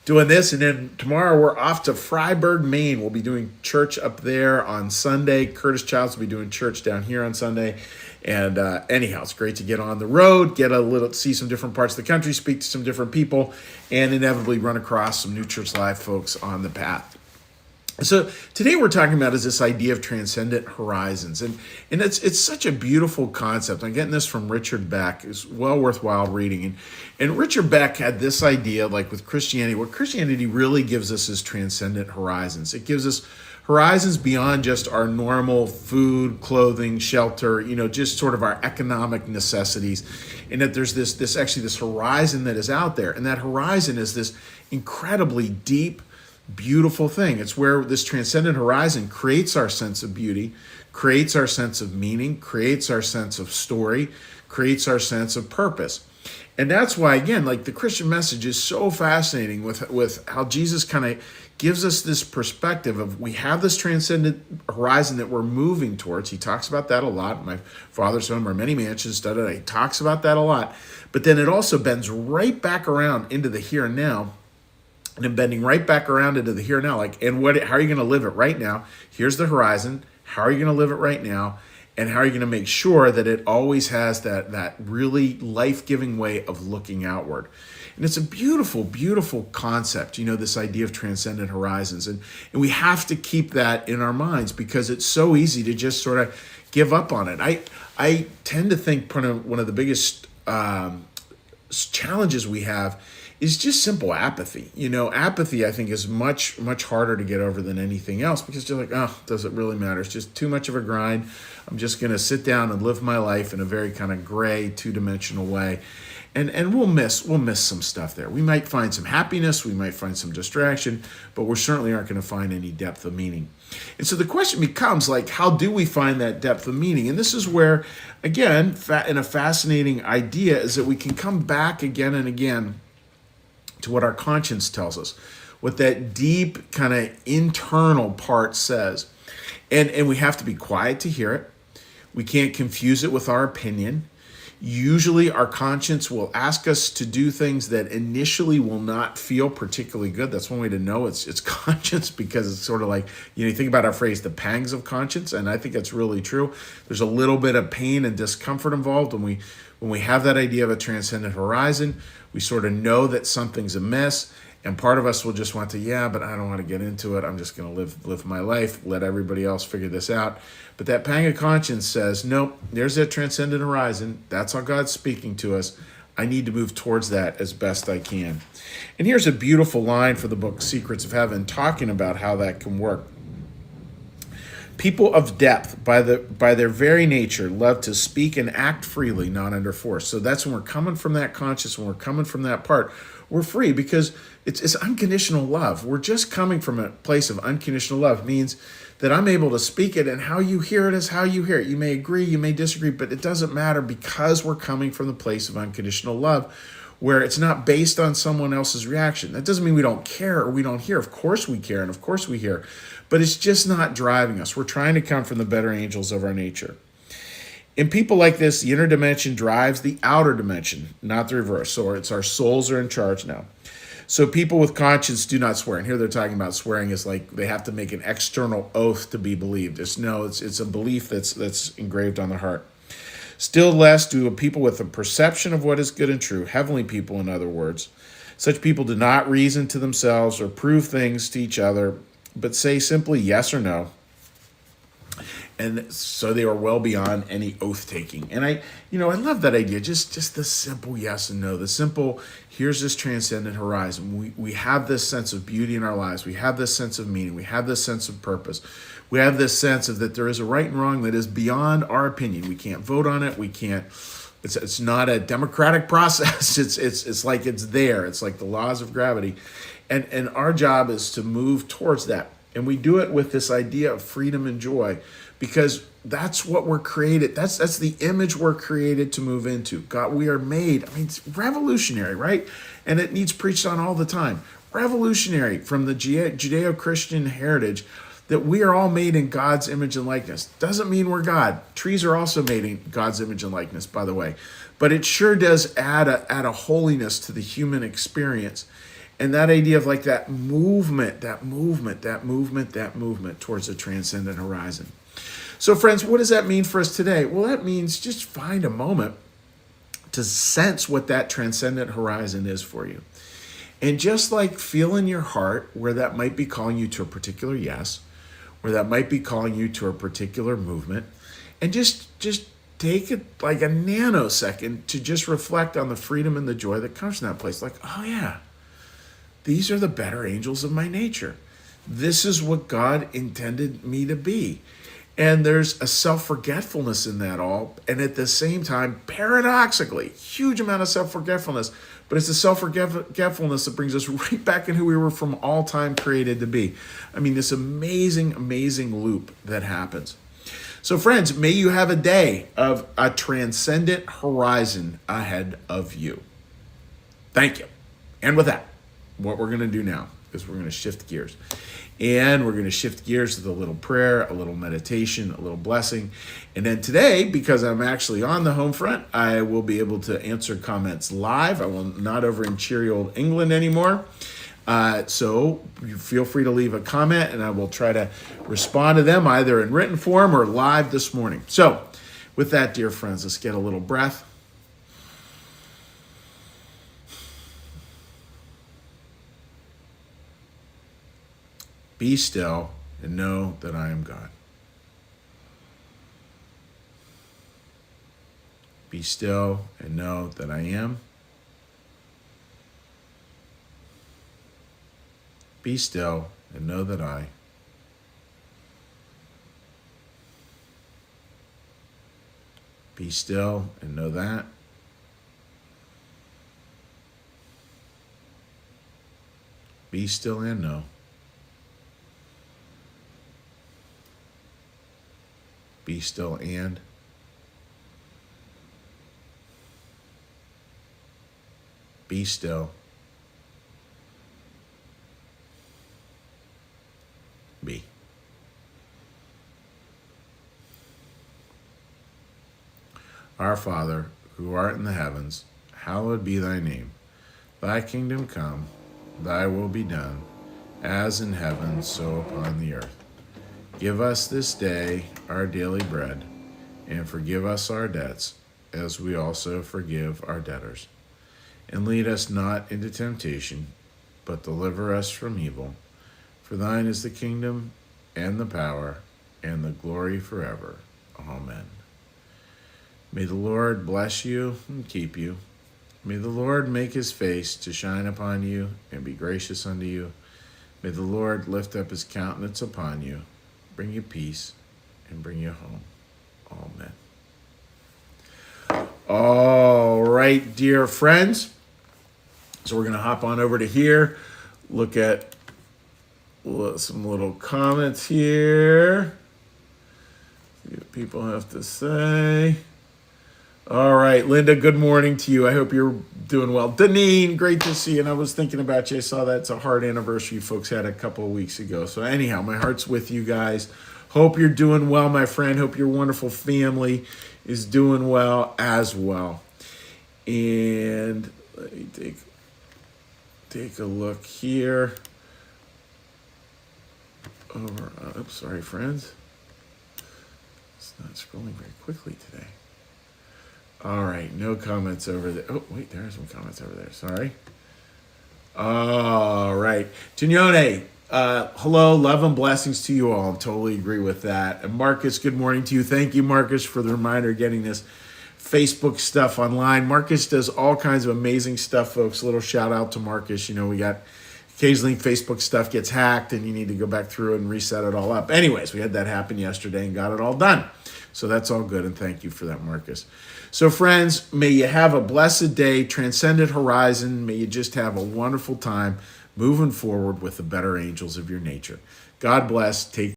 doing this. And then tomorrow we're off to Freiburg, Maine. We'll be doing church up there on Sunday. Curtis Childs will be doing church down here on Sunday. And anyhow, it's great to get on the road, see some different parts of the country, speak to some different people, and inevitably run across some New Church Live folks on the path. So today we're talking about is this idea of transcendent horizons, and it's such a beautiful concept. I'm getting this from Richard Beck. It's well worthwhile reading, and Richard Beck had this idea, like with Christianity, what Christianity really gives us is transcendent horizons. It gives us horizons beyond just our normal food, clothing, shelter, just sort of our economic necessities, and that there's this horizon that is out there, and that horizon is this incredibly deep, beautiful thing. It's where this transcendent horizon creates our sense of beauty, creates our sense of meaning, creates our sense of story, creates our sense of purpose. And that's why, again, like the Christian message is so fascinating with how Jesus kind of gives us this perspective of we have this transcendent horizon that we're moving towards. He talks about that a lot. My Father's home are many mansions. He talks about that a lot. But then it also bends right back around into the here and now. And then bending right back around into the here and now, how are you going to live it right now? Here's the horizon. How are you going to live it right now? And how are you going to make sure that it always has that really life-giving way of looking outward? And it's a beautiful, beautiful concept, this idea of transcendent horizons. And we have to keep that in our minds because it's so easy to just sort of give up on it. I tend to think one of the biggest challenges we have is just simple apathy. Apathy, I think, is much, much harder to get over than anything else because you're like, oh, does it really matter? It's just too much of a grind. I'm just going to sit down and live my life in a very kind of gray, two-dimensional way. And we'll miss some stuff there. We might find some happiness, we might find some distraction, but we certainly aren't going to find any depth of meaning. And so the question becomes, how do we find that depth of meaning? And this is where, again, in a fascinating idea is that we can come back again and again to what our conscience tells us, what that deep kind of internal part says. And we have to be quiet to hear it. We can't confuse it with our opinion. Usually our conscience will ask us to do things that initially will not feel particularly good. That's one way to know it's conscience, because it's sort of like, you think about our phrase, the pangs of conscience, and I think that's really true. There's a little bit of pain and discomfort involved when we have that idea of a transcendent horizon. We sort of know that something's amiss, and part of us will just want to, but I don't want to get into it. I'm just going to live my life, let everybody else figure this out. But that pang of conscience says, nope, there's that transcendent horizon. That's how God's speaking to us. I need to move towards that as best I can. And here's a beautiful line for the book Secrets of Heaven, talking about how that can work. People of depth, by their very nature, love to speak and act freely, not under force. So that's when we're coming from that conscious, when we're coming from that part, we're free because it's unconditional love. We're just coming from a place of unconditional love. It means that I'm able to speak it, and how you hear it is how you hear it. You may agree, you may disagree, but it doesn't matter because we're coming from the place of unconditional love, where it's not based on someone else's reaction. That doesn't mean we don't care or we don't hear. Of course we care, and of course we hear. But it's just not driving us. We're trying to come from the better angels of our nature. In people like this, the inner dimension drives the outer dimension, not the reverse. So it's our souls are in charge now. So people with conscience do not swear. And here they're talking about swearing is like they have to make an external oath to be believed. It's a belief that's engraved on the heart. Still less do people with a perception of what is good and true, heavenly people in other words. Such people do not reason to themselves or prove things to each other, but say simply yes or no. And so they are well beyond any oath-taking. And I love that idea, just the simple yes and no, the simple, here's this transcendent horizon. We have this sense of beauty in our lives. We have this sense of meaning. We have this sense of purpose. We have this sense of that there is a right and wrong that is beyond our opinion. We can't vote on it. We can't, it's not a democratic process. It's like it's there. It's like the laws of gravity. And our job is to move towards that. And we do it with this idea of freedom and joy, because that's what we're created. That's the image we're created to move into. God, we are made. It's revolutionary, right? And it needs preached on all the time. Revolutionary from the Judeo-Christian heritage that we are all made in God's image and likeness. Doesn't mean we're God. Trees are also made in God's image and likeness, by the way. But it sure does add a holiness to the human experience. And that idea of like that movement towards the transcendent horizon. So friends, what does that mean for us today? Well, that means just find a moment to sense what that transcendent horizon is for you. And just like feel in your heart where that might be calling you to a particular yes, where that might be calling you to a particular movement, and just take it like a nanosecond to just reflect on the freedom and the joy that comes from that place. Like, oh yeah, these are the better angels of my nature. This is what God intended me to be. And there's a self-forgetfulness in that all. And at the same time, paradoxically, huge amount of self-forgetfulness. But it's the self-forgetfulness that brings us right back in who we were from all time created to be. I mean, this amazing, amazing loop that happens. So friends, may you have a day of a transcendent horizon ahead of you. Thank you. And with that, what we're going to do now is we're going to shift gears. And we're going to shift gears with a little prayer, a little meditation, a little blessing. And then today, because I'm actually on the home front, I will be able to answer comments live. I will not over in cheery old England anymore. So you feel free to leave a comment and I will try to respond to them either in written form or live this morning. So with that, dear friends, let's get a little breath. Be still and know that I am God. Be still and know that I am. Be still and know that I. Be still and know that. Be still and know. Be still and. Be still. Be. Our Father, who art in the heavens, hallowed be thy name. Thy kingdom come, thy will be done, as in heaven, so upon the earth. Give us this day our daily bread, and forgive us our debts, as we also forgive our debtors. And lead us not into temptation, but deliver us from evil. For thine is the kingdom, and the power, and the glory forever. Amen. May the Lord bless you and keep you. May the Lord make his face to shine upon you and be gracious unto you. May the Lord lift up his countenance upon you, bring you peace, and bring you home. Amen. All right, dear friends. So we're going to hop on over to here, look at some little comments here. See what people have to say. All right, Linda, good morning to you. I hope you're doing well. Deneen, great to see you. And I was thinking about you. I saw that's a hard anniversary you folks had a couple of weeks ago. So anyhow, my heart's with you guys. Hope you're doing well, my friend. Hope your wonderful family is doing well as well. And let me take a look here. Oops, sorry, friends. It's not scrolling very quickly today. All right, no comments over there. Oh, wait, there are some comments over there. Sorry. All right. Tignone, hello, love and blessings to you all. I totally agree with that. And Marcus, good morning to you. Thank you, Marcus, for the reminder getting this Facebook stuff online. Marcus does all kinds of amazing stuff, folks. A little shout out to Marcus. You know, we got occasionally Facebook stuff gets hacked and you need to go back through and reset it all up. Anyways, we had that happen yesterday and got it all done. So that's all good, and thank you for that, Marcus. So friends, may you have a blessed day, transcendent horizon. May you just have a wonderful time moving forward with the better angels of your nature. God bless. Take